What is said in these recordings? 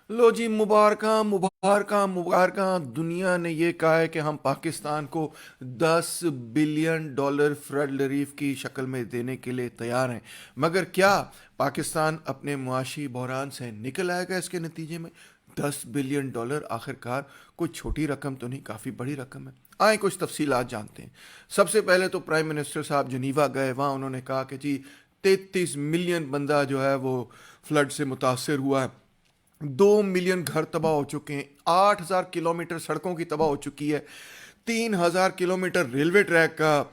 لو جی، مبارکاں مبارکاں مبارکاں، دنیا نے یہ کہا ہے کہ ہم پاکستان کو 10 بلین ڈالر فلڈ ریلیف کی شکل میں دینے کے لیے تیار ہیں۔ مگر کیا پاکستان اپنے معاشی بحران سے نکل آئے گا اس کے نتیجے میں؟ 10 بلین ڈالر آخر کار کوئی چھوٹی رقم تو نہیں، کافی بڑی رقم ہے۔ آئیں کچھ تفصیلات جانتے ہیں۔ سب سے پہلے تو پرائم منسٹر صاحب جنیوا گئے، وہاں انہوں نے کہا کہ جی 33 ملین بندہ جو ہے وہ فلڈ سے متاثر ہوا ہے، 2 ملین گھر تباہ ہو چکے ہیں، 8,000 کلومیٹر سڑکوں کی تباہ ہو چکی ہے، 3,000 کلومیٹر ریلوے ٹریک کا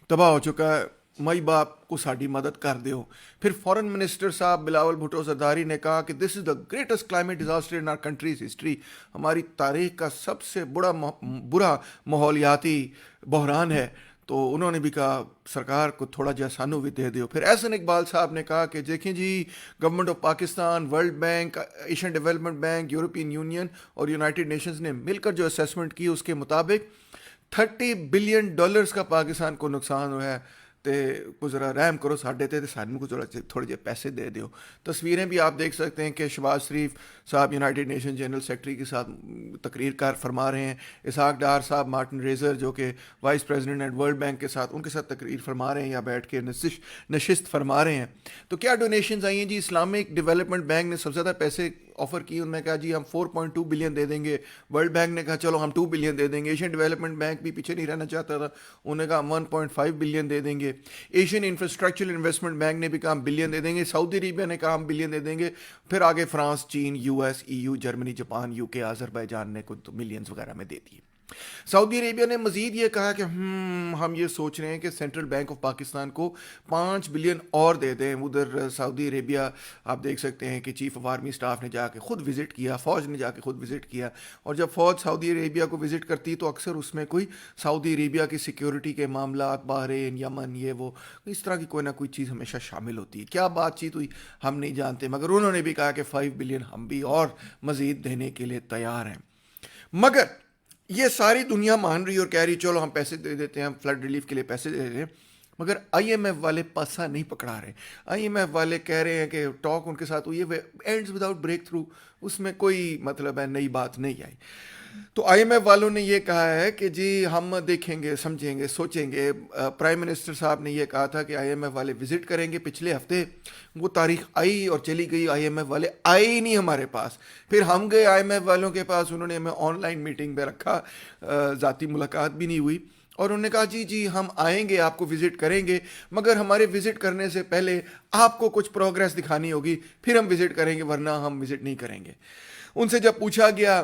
تباہ ہو چکا ہے، مائی باپ کو ساڈی مدد کر دیو۔ پھر فورن منسٹر صاحب بلاول بھٹو زرداری نے کہا کہ this is the greatest climate disaster in our country's history, ہماری تاریخ کا سب سے برا ماحولیاتی بحران ہے۔ تو انہوں نے بھی کہا سرکار کو تھوڑا جا سانو بھی دے دیو۔ پھر احسن اقبال صاحب نے کہا کہ دیکھیں جی، government of Pakistan, world bank, Asian development bank, European union اور یونائٹڈ نیشنز نے مل کر جو اسیسمنٹ کی، اس کے مطابق 30 بلین ڈالرز کا پاکستان کو نقصان ہوا ہے، تے کو ذرا رحم کرو ساڈے تے سانوں کو تھوڑے جے پیسے دے دیو۔ تصویریں بھی آپ دیکھ سکتے ہیں کہ شہباز شریف صاحب یونائٹڈ نیشن جنرل سیکرٹری کے ساتھ تقریر کار فرما رہے ہیں، اسحاق ڈار صاحب مارٹن ریزر جو کہ vice president and world bank کے ساتھ، ان کے ساتھ تقریر فرما رہے ہیں یا بیٹھ کے نشست فرما رہے ہیں۔ تو کیا ڈونیشنز آئی ہیں جی؟ اسلامک ڈیولپمنٹ بینک نے سب سے زیادہ پیسے آفر کی، انہوں نے کہا جی ہم 4.2 بلین دے دیں گے، ورلڈ بینک نے کہا چلو ہم 2 بلین دے دیں گے، ایشین ڈیولپمنٹ بینک بھی پیچھے نہیں رہنا چاہتا تھا، انہوں نے کہا ہم 1.5 بلین دے دیں گے، ایشین انفراسٹرکچر انویسٹمنٹ بینک نے بھی کہا ہم بلین دے دیں گے، سعودی عربیہ نے کہا ہم بلین دے دیں گے، پھر آگے فرانس، چین، U S, E U, Germany, Japan, U K, Azerbaijan نے کچھ ملینز وغیرہ میں دے دیے۔ سعودی عربیہ نے مزید یہ کہا کہ ہم یہ سوچ رہے ہیں کہ سینٹرل بینک آف پاکستان کو 5 بلین اور دے دیں۔ ادھر سعودی عربیہ آپ دیکھ سکتے ہیں کہ چیف آف آرمی اسٹاف نے جا کے خود وزٹ کیا، فوج نے جا کے خود وزٹ کیا، اور جب فوج سعودی عربیہ کو وزٹ کرتی تو اکثر اس میں کوئی سعودی عربیہ کی سیکیورٹی کے معاملات، بحرین، یمن، یہ وہ اس طرح کی کوئی نہ کوئی چیز ہمیشہ شامل ہوتی ہے۔ کیا بات چیت ہوئی ہم نہیں جانتے، مگر انہوں نے بھی کہا کہ 5 بلین ہم بھی اور مزید دینے کے لیے تیار ہیں۔ مگر یہ ساری دنیا مان رہی اور کہہ رہی چلو ہم پیسے دے دیتے ہیں، ہم فلڈ ریلیف کے لیے پیسے دے دیتے ہیں، مگر آئی ایم ایف والے پاسا نہیں پکڑا رہے۔ آئی ایم ایف والے کہہ رہے ہیں کہ ٹاک ان کے ساتھ ہوئی ہے، اینڈز وداؤٹ بریک تھرو، اس میں کوئی مطلب ہے نئی بات نہیں آئی۔ تو آئی ایم ایف والوں نے یہ کہا ہے کہ جی ہم دیکھیں گے، سمجھیں گے، سوچیں گے۔ پرائم منسٹر صاحب نے یہ کہا تھا کہ آئی ایم ایف والے وزٹ کریں گے، پچھلے ہفتے وہ تاریخ آئی اور چلی گئی، آئی ایم ایف والے آئے ہی نہیں ہمارے پاس۔ پھر ہم گئے آئی ایم ایف والوں کے پاس، انہوں نے ہمیں آن لائن میٹنگ پہ رکھا، ذاتی ملاقات بھی نہیں ہوئی، اور انہوں نے کہا جی جی ہم آئیں گے، آپ کو وزٹ کریں گے، مگر ہمارے وزٹ کرنے سے پہلے آپ کو کچھ پروگریس دکھانی ہوگی، پھر ہم وزٹ کریں گے، ورنہ ہم وزٹ نہیں کریں گے۔ ان سے جب پوچھا گیا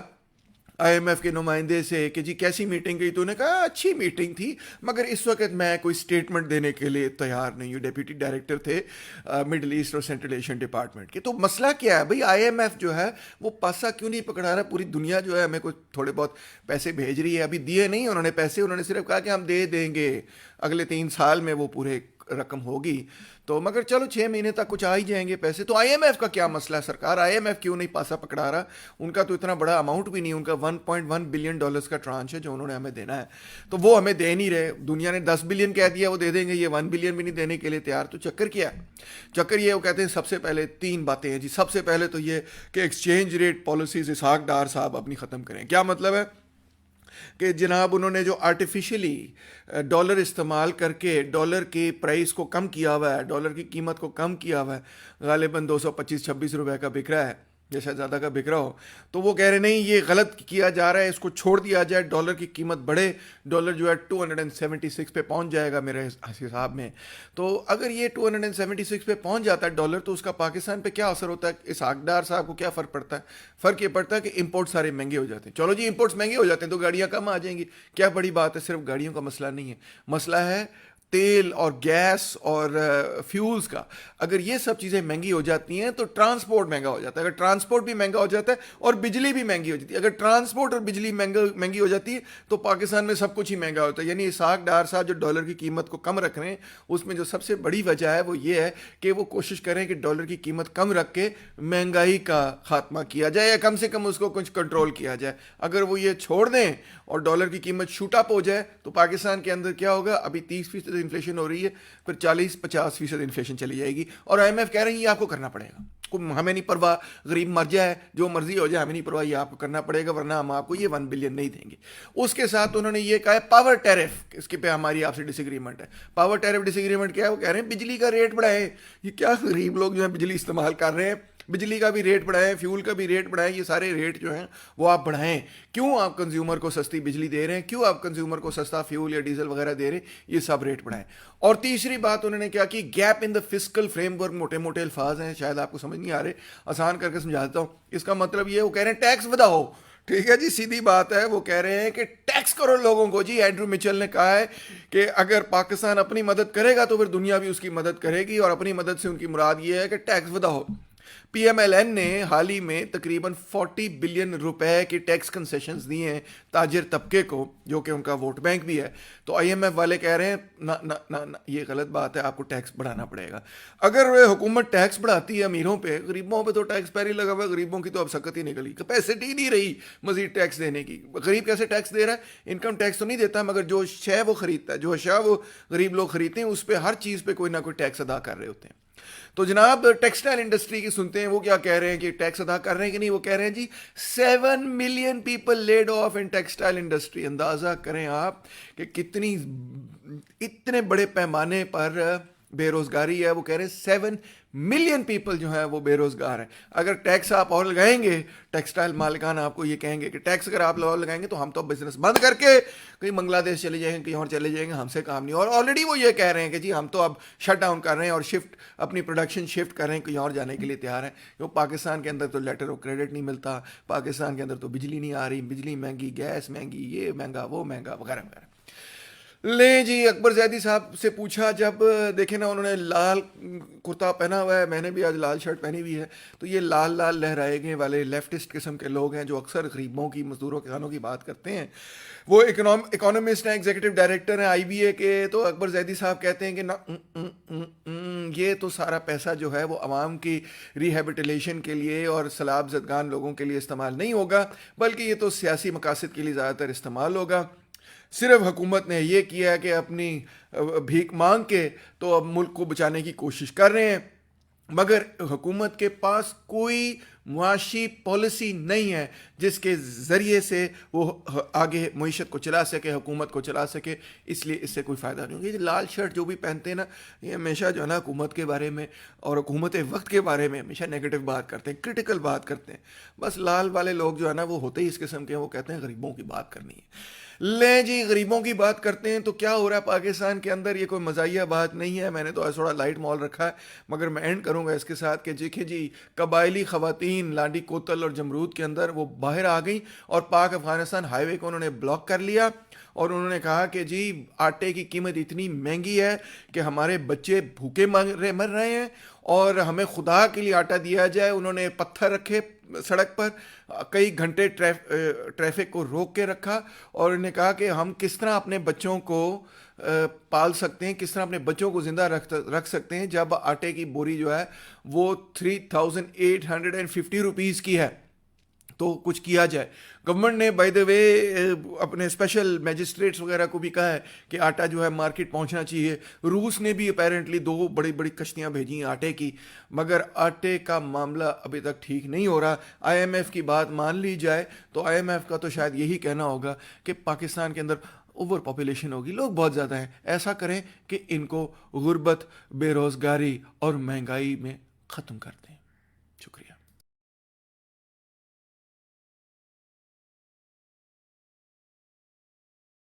آئی ایم ایف کے نمائندے سے کہ جی کیسی میٹنگ گئی، تو انہوں نے کہا اچھی میٹنگ تھی، مگر اس وقت میں کوئی سٹیٹمنٹ دینے کے لیے تیار نہیں ہوں۔ ڈیپٹی ڈائریکٹر تھے مڈل ایسٹ اور سینٹرل ایشین ڈپارٹمنٹ کے۔ تو مسئلہ کیا ہے بھئی؟ آئی ایم ایف جو ہے وہ پاسا کیوں نہیں پکڑا رہا؟ پوری دنیا جو ہے ہمیں کوئی تھوڑے بہت پیسے بھیج رہی ہے، ابھی دیے نہیں انہوں نے پیسے، انہوں نے صرف کہا کہ ہم دے دیں گے، اگلے 3 سال میں وہ پورے رقم ہوگی۔ تو مگر چلو 6 مہینے تک کچھ آ ہی جائیں گے پیسے۔ تو آئی ایم ایف کا کیا مسئلہ ہے سرکار؟ آئی ایم ایف کیوں نہیں پاسا پکڑا رہا؟ ان کا تو اتنا بڑا اماؤنٹ بھی نہیں، ان کا 1.1 بلین ڈالرز کا ٹرانچ ہے جو انہوں نے ہمیں دینا ہے، تو وہ ہمیں دے نہیں رہے۔ دنیا نے 10 بلین کہہ دیا وہ دے دیں گے، یہ 1 بلین بھی نہیں دینے کے لیے تیار۔ تو چکر کیا ہے؟ چکر یہ وہ کہتے ہیں سب سے پہلے 3 باتیں ہیں جی۔ سب سے پہلے تو یہ کہ exchange rate policies Ishaq Dar صاحب اپنی ختم کریں۔ کیا مطلب ہے؟ کہ جناب انہوں نے جو آرٹیفیشلی ڈالر استعمال کر کے ڈالر کے پرائس کو کم کیا ہوا ہے، ڈالر کی قیمت کو کم کیا ہوا ہے، غالباً 225-26 روپے کا بک رہا ہے یا شاید زیادہ کا بک رہا ہو، تو وہ کہہ رہے نہیں یہ غلط کیا جا رہا ہے، اس کو چھوڑ دیا جائے، ڈالر کی قیمت بڑھے، ڈالر جو ہے 276 پہ پہنچ جائے گا میرے حساب میں۔ تو اگر یہ 276 پہ پہنچ جاتا ہے ڈالر، تو اس کا پاکستان پہ کیا اثر ہوتا ہے؟ اسحاق ڈار صاحب کو کیا فرق پڑتا ہے؟ فرق یہ پڑتا ہے کہ امپورٹ سارے مہنگے ہو جاتے ہیں۔ چلو جی امپورٹس مہنگے ہو جاتے ہیں تو گاڑیاں کم آ جائیں گی، کیا بڑی بات ہے؟ صرف گاڑیوں کا مسئلہ نہیں ہے، مسئلہ ہے تیل اور گیس اور فیولز کا۔ اگر یہ سب چیزیں مہنگی ہو جاتی ہیں تو ٹرانسپورٹ مہنگا ہو جاتا ہے، اگر ٹرانسپورٹ بھی مہنگا ہو جاتا ہے اور بجلی بھی مہنگی ہو جاتی ہے، اگر ٹرانسپورٹ اور بجلی مہنگی ہو جاتی ہے تو پاکستان میں سب کچھ ہی مہنگا ہوتا ہے۔ یعنی اسحاق ڈار صاحب جو ڈالر کی قیمت کو کم رکھ رہے ہیں، اس میں جو سب سے بڑی وجہ ہے وہ یہ ہے کہ وہ کوشش کریں کہ ڈالر کی قیمت کم رکھ کے مہنگائی کا خاتمہ کیا جائے، یا کم سے کم اس کو کچھ کنٹرول کیا جائے۔ اگر وہ یہ چھوڑ دیں اور ڈالر کی قیمت شوٹ اپ ہو جائے تو پاکستان کے اندر کیا ہوگا؟ ابھی 30% انفلیشن ہو رہی ہے، پھر 40-50% انفلیشن چلی جائے گی، اور آئی ایم ایف کہہ رہی ہے یہ آپ کو کرنا پڑے گا۔ ہمیں نہیں پرواہ، غریب مر جائے جو مرضی ہو جائے ہمیں نہیں پرواہ، یہ آپ کو کرنا پڑے گا ورنہ ہم آپ کو یہ 1 بلین نہیں دیں گے۔ اس کے ساتھ انہوں نے یہ کہا ہے پاور ٹیرف، اس کے پہ ہماری آپ سے ڈس ایگریمنٹ ہے۔ پاور ٹیرف ڈس ایگریمنٹ کیا ہے؟ وہ کہہ رہے ہیں بجلی کا ریٹ بڑھائیں۔ یہ کیا غریب لوگ جو ہیں بجلی استعمال کر رہے ہیں، بجلی کا بھی ریٹ بڑھائیں، فیول کا بھی ریٹ بڑھائیں، یہ سارے ریٹ جو ہیں وہ آپ بڑھائیں۔ کیوں آپ کنزیومر کو سستی بجلی دے رہے ہیں، کیوں آپ کنزیومر کو سستا فیول یا ڈیزل وغیرہ دے رہے ہیں، یہ سب ریٹ بڑھائیں۔ اور تیسری بات انہوں نے کیا کی، gap in the fiscal frame work, موٹے موٹے الفاظ ہیں شاید آپ کو سمجھ نہیں آ رہے، آسان کر کے سمجھاتا ہوں۔ اس کا مطلب یہ، وہ کہہ رہے ہیں ٹیکس بڑھاؤ، ٹھیک ہے جی، سیدھی بات ہے، وہ کہہ رہے ہیں کہ ٹیکس کرو لوگوں کو۔ جی اینڈرو مچل نے کہا ہے کہ اگر پاکستان اپنی مدد کرے گا تو پھر دنیا بھی اس کی مدد کرے گی، اور اپنی مدد سے ان کی مراد یہ ہے کہ ٹیکس بڑھاؤ۔ پی ایم ایل این نے حال ہی میں تقریباً 40 بلین روپے کی ٹیکس کنسیشنز دیے ہیں تاجر طبقے کو، جو کہ ان کا ووٹ بینک بھی ہے۔ تو آئی ایم ایف والے کہہ رہے ہیں نہ نہ نہ نہ، یہ غلط بات ہے، آپ کو ٹیکس بڑھانا پڑے گا۔ اگر حکومت ٹیکس بڑھاتی ہے امیروں پہ، غریبوں پہ تو ٹیکس پہلے لگا ہوا ہے، غریبوں کی تو اب سکت ہی نکلی، کیپیسٹی نہیں رہی مزید ٹیکس دینے کی۔ غریب کیسے ٹیکس دے رہا ہے؟ انکم ٹیکس تو نہیں دیتا، مگر جو شے وہ خریدتا ہے، جو اشیاء وہ غریب لوگ خریدتے ہیں، اس پہ ہر چیز پہ کوئی نہ کوئی ٹیکس ادا کر رہے ہوتے ہیں۔ تو جناب ٹیکسٹائل انڈسٹری کی سنتے ہیں وہ کیا کہہ رہے ہیں کہ ٹیکس ادا کر رہے ہیں کہ نہیں۔ وہ کہہ رہے ہیں جی 7 million people lead of in textile industry. اندازہ کریں آپ کہ کتنی، اتنے بڑے پیمانے پر بے روزگاری ہے۔ وہ کہہ رہے ہیں 7 ملین پیپل جو ہیں وہ بے روزگار ہیں۔ اگر ٹیکس آپ اور لگائیں گے، ٹیکسٹائل مالکان آپ کو یہ کہیں گے کہ ٹیکس اگر آپ اور لگائیں گے تو ہم تو بزنس بند کر کے کہیں بنگلہ دیش چلے جائیں گے، کہیں اور چلے جائیں گے، ہم سے کام نہیں۔ اور آلریڈی وہ یہ کہہ رہے ہیں کہ جی ہم تو اب شٹ ڈاؤن کر رہے ہیں اور اپنی پروڈکشن شفٹ کر رہے ہیں، کہیں اور جانے کے لیے تیار ہیں۔ کیوں؟ پاکستان کے اندر تو لیٹر آف کریڈٹ نہیں ملتا، پاکستان کے اندر تو بجلی نہیں آ رہی، بجلی مہنگی، گیس مہنگی، یہ مہنگا وہ مہنگا وغیرہ وغیرہ۔ لیں جی، اکبر زیدی صاحب سے پوچھا، جب دیکھیں نا انہوں نے لال کرتا پہنا ہوا ہے، میں نے بھی آج لال شرٹ پہنی ہوئی ہے، تو یہ لال لال لہرائے گے والے لیفٹسٹ قسم کے لوگ ہیں جو اکثر غریبوں کی، مزدوروں کے خانوں کی بات کرتے ہیں۔ وہ اکانومسٹ ہیں، ایگزیکٹو ڈائریکٹر ہیں IBA کے۔ تو اکبر زیدی صاحب کہتے ہیں کہ یہ تو سارا پیسہ جو ہے وہ عوام کی ریہیبیٹیلیشن کے لیے اور سیلاب زدگان لوگوں کے لیے استعمال نہیں ہوگا، بلکہ یہ تو سیاسی مقاصد کے لیے زیادہ تر استعمال ہوگا۔ صرف حکومت نے یہ کیا ہے کہ اپنی بھیک مانگ کے تو اب ملک کو بچانے کی کوشش کر رہے ہیں، مگر حکومت کے پاس کوئی معاشی پالیسی نہیں ہے جس کے ذریعے سے وہ آگے معیشت کو چلا سکے، حکومت کو چلا سکے۔ اس لیے اس سے کوئی فائدہ نہیں ہوگا۔ یہ لال شرٹ جو بھی پہنتے ہیں نا، یہ ہمیشہ جو ہے نا حکومت کے بارے میں اور حکومت وقت کے بارے میں ہمیشہ نیگیٹو بات کرتے ہیں، کرٹیکل بات کرتے ہیں۔ بس لال والے لوگ جو ہے نا وہ ہوتے ہی اس قسم کے ہیں، وہ کہتے ہیں غریبوں کی بات کرنی ہے۔ لیں جی، غریبوں کی بات کرتے ہیں تو کیا ہو رہا ہے پاکستان کے اندر؟ یہ کوئی مزاحیہ بات نہیں ہے، میں نے تو آج تھوڑا لائٹ مال رکھا ہے، مگر میں اینڈ کروں گا اس کے ساتھ کہ دیکھیں جی، قبائلی خواتین لانڈی کوتل اور جمرود کے اندر وہ باہر آ گئیں اور پاک افغانستان ہائی وے کو انہوں نے بلاک کر لیا، اور انہوں نے کہا کہ جی آٹے کی قیمت اتنی مہنگی ہے کہ ہمارے بچے بھوکے مر رہے ہیں اور ہمیں خدا کے لیے آٹا دیا جائے۔ انہوں نے پتھر رکھے سڑک پر، کئی گھنٹے ٹریفک کو روک کے رکھا، اور انہوں نے کہا کہ ہم کس طرح اپنے بچوں کو پال سکتے ہیں، کس طرح اپنے بچوں کو زندہ رکھ سکتے ہیں جب آٹے کی بوری جو ہے وہ 3850 روپیز کی ہے۔ تو کچھ کیا جائے۔ گورنمنٹ نے بائی دا وے اپنے اسپیشل میجسٹریٹس وغیرہ کو بھی کہا ہے کہ آٹا جو ہے مارکیٹ پہنچنا چاہیے۔ روس نے بھی اپیرنٹلی 2 بڑی بڑی کشتیاں بھیجی ہیں آٹے کی، مگر آٹے کا معاملہ ابھی تک ٹھیک نہیں ہو رہا۔ IMF کی بات مان لی جائے تو IMF کا تو شاید یہی کہنا ہوگا کہ پاکستان کے اندر اوور پاپولیشن ہوگی، لوگ بہت زیادہ ہیں، ایسا کریں کہ ان کو غربت، بے روزگاری اور مہنگائی میں ختم کر دیں۔ شکریہ۔